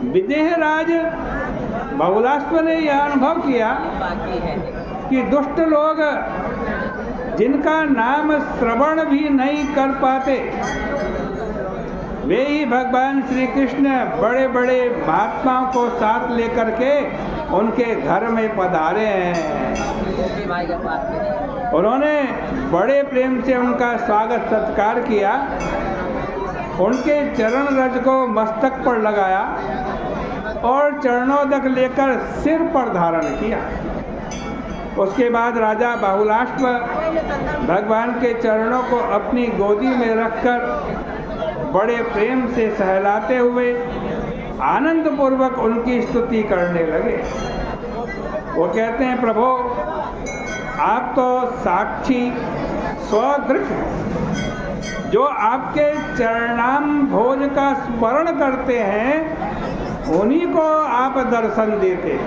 विदेहराज बहुलाश्व ने यह अनुभव किया कि दुष्ट लोग जिनका नाम श्रवण भी नहीं कर पाते, वे ही भगवान श्री कृष्ण बड़े बड़े महात्माओं को साथ लेकर के उनके घर में पधारे हैं। उन्होंने बड़े प्रेम से उनका स्वागत सत्कार किया, उनके चरण रज को मस्तक पर लगाया और चरणोदक लेकर सिर पर धारण किया। उसके बाद राजा बहुलाश्व भगवान के चरणों को अपनी गोदी में रखकर बड़े प्रेम से सहलाते हुए आनंद पूर्वक उनकी स्तुति करने लगे। वो कहते हैं, प्रभु आप तो साक्षी स्वदृक् हैं, जो आपके चरणाम भोज का स्मरण करते हैं उन्हीं को आप दर्शन देते।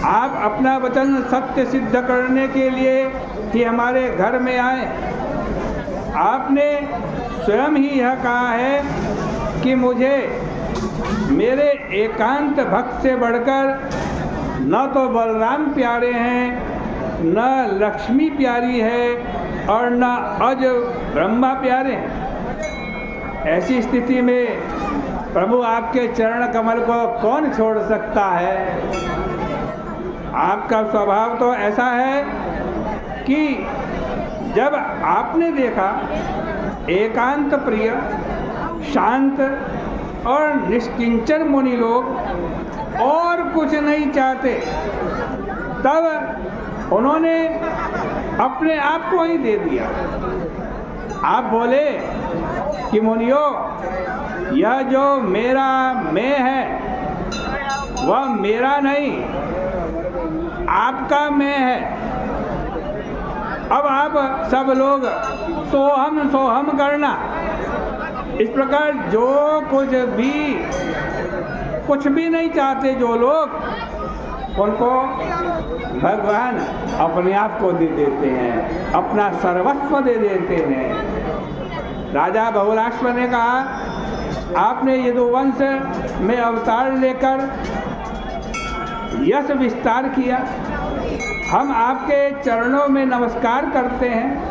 आप अपना वचन सत्य सिद्ध करने के लिए कि हमारे घर में आए। आपने स्वयं ही यह कहा है कि मुझे मेरे एकांत भक्त से बढ़कर न तो बलराम प्यारे हैं, न लक्ष्मी प्यारी है और न अज ब्रह्मा प्यारे हैं। ऐसी स्थिति में प्रभु आपके चरण कमल को कौन छोड़ सकता है। आपका स्वभाव तो ऐसा है कि जब आपने देखा एकांत प्रिय, शांत और निष्किंचन मुनि लोग और कुछ नहीं चाहते, तब उन्होंने अपने आप को ही दे दिया। आप बोले कि मुनियों, यह जो मेरा मैं है वह मेरा नहीं, आपका मैं है। अब आप सब लोग सोहम सोहम करना। इस प्रकार जो कुछ भी नहीं चाहते जो लोग, उनको भगवान अपने आप को दे देते हैं, अपना सर्वस्व दे देते हैं। राजा बहुलाश्व ने कहा, आपने यदुवंश में अवतार लेकर यश विस्तार किया, हम आपके चरणों में नमस्कार करते हैं।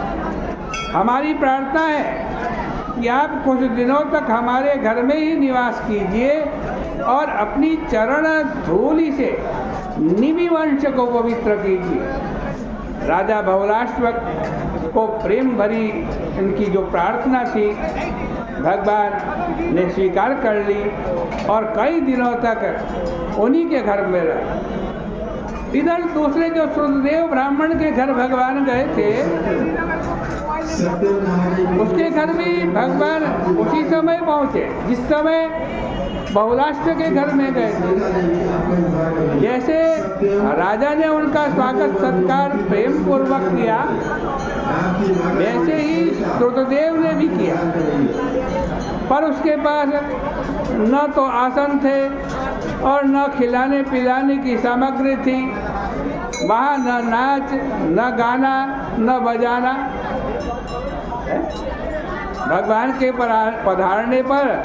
हमारी प्रार्थना है कि आप कुछ दिनों तक हमारे घर में ही निवास कीजिए और अपनी चरण धूलि से निमि वंश को पवित्र कीजिए। राजा बहुलाश्व को प्रेम भरी इनकी जो प्रार्थना थी भगवान ने स्वीकार कर ली और कई दिनों तक उन्हीं के घर में रहे। इधर दूसरे जो श्रुतदेव ब्राह्मण के घर भगवान गए थे, उसके घर भी भगवान उसी समय पहुँचे जिस समय बहुलाश्व के घर में गए थे। जैसे राजा ने उनका स्वागत सत्कार प्रेम पूर्वक किया, वैसे ही श्रुतदेव ने भी किया। पर उसके पास न तो आसन थे और न खिलाने पिलाने की सामग्री थी। वहाँ न नाच, न गाना, न बजाना। भगवान के पधारने पर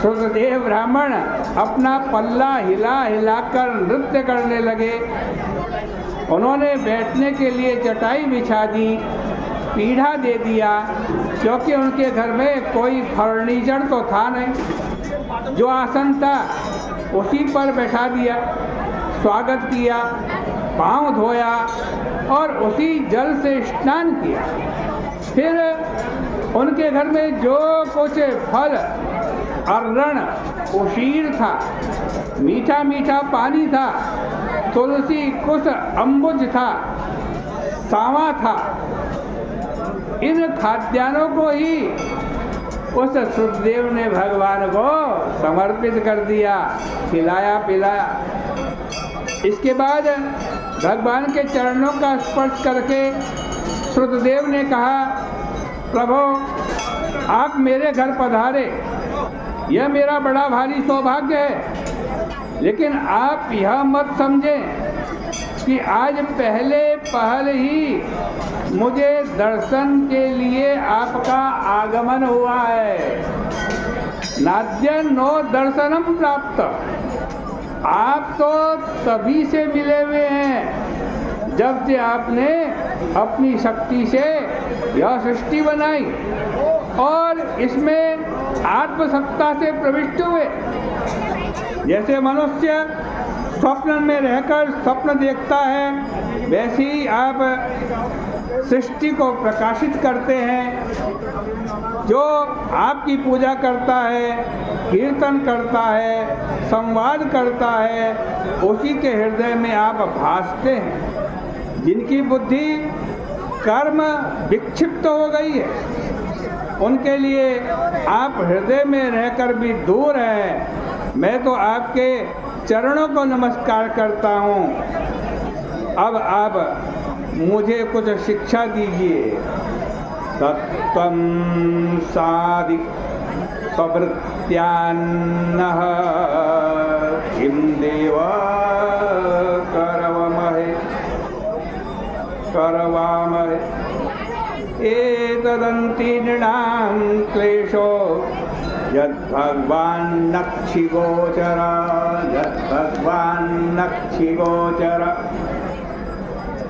श्रुतदेव ब्राह्मण अपना पल्ला हिला हिलाकर नृत्य करने लगे। उन्होंने बैठने के लिए चटाई बिछा दी, पीढ़ा दे दिया, क्योंकि उनके घर में कोई फर्नीचर तो था नहीं। जो आसन था उसी पर बैठा दिया, स्वागत किया, पाँव धोया और उसी जल से स्नान किया। फिर उनके घर में जो कुछ फल अरण उशीर था, मीठा मीठा पानी था, तुलसी कुश अम्बुज था, सांवा था, इन खाद्यान्नों को ही उस श्रुतदेव ने भगवान को समर्पित कर दिया, खिलाया पिलाया। इसके बाद भगवान के चरणों का स्पर्श करके श्रुतदेव ने कहा, प्रभु आप मेरे घर पधारे, यह मेरा बड़ा भारी सौभाग्य है। लेकिन आप यह मत समझें कि आज पहल ही मुझे दर्शन के लिए आपका आगमन हुआ है। नाद्य नो दर्शनम प्राप्त। आप तो तभी से मिले हुए हैं जब से आपने अपनी शक्ति से यह सृष्टि बनाई और इसमें आत्मसत्ता से प्रविष्ट हुए। जैसे मनुष्य स्वप्न में रहकर स्वप्न देखता है, वैसे ही आप सृष्टि को प्रकाशित करते हैं। जो आपकी पूजा करता है, कीर्तन करता है, संवाद करता है, उसी के हृदय में आप भासते हैं। जिनकी बुद्धि कर्म विक्षिप्त हो गई है, उनके लिए आप हृदय में रहकर भी दूर हैं। मैं तो आपके चरणों को नमस्कार करता हूँ। अब आप मुझे कुछ शिक्षा दीजिए। तत्त्वं साधि स्ववृत्त्यान्नः किं देव करवामहे एतदन्ति नृणां क्लेशो यद्भगवान्नक्षिगोचर।